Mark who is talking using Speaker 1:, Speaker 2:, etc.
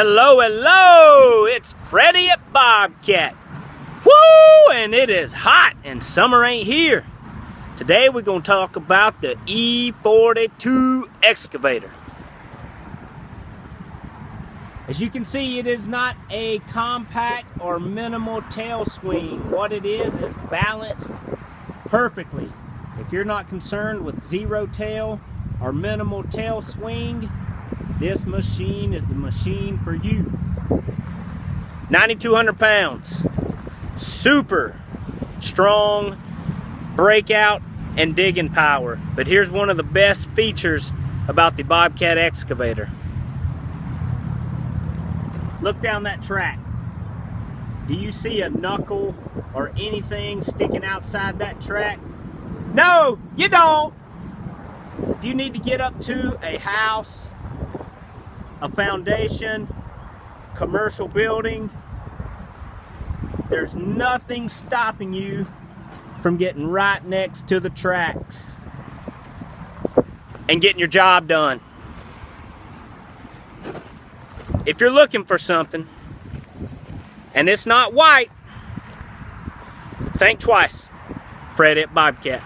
Speaker 1: Hello, hello! It's Freddy at Bobcat. Woo! And it is hot and summer ain't here. Today we're going to talk about the E42 Excavator. As you can see, it is not a compact or minimal tail swing. What it is balanced perfectly. If you're not concerned with zero tail or minimal tail swing, this machine is the machine for you. 9,200 pounds, super strong breakout and digging power. But here's one of the best features about the Bobcat Excavator. Look down that track. Do you see a knuckle or anything sticking outside that track? No, you don't. If you need to get up to a house, a foundation, commercial building, there's nothing stopping you from getting right next to the tracks and getting your job done. If you're looking for something and it's not white, think twice. Fred at Bobcat.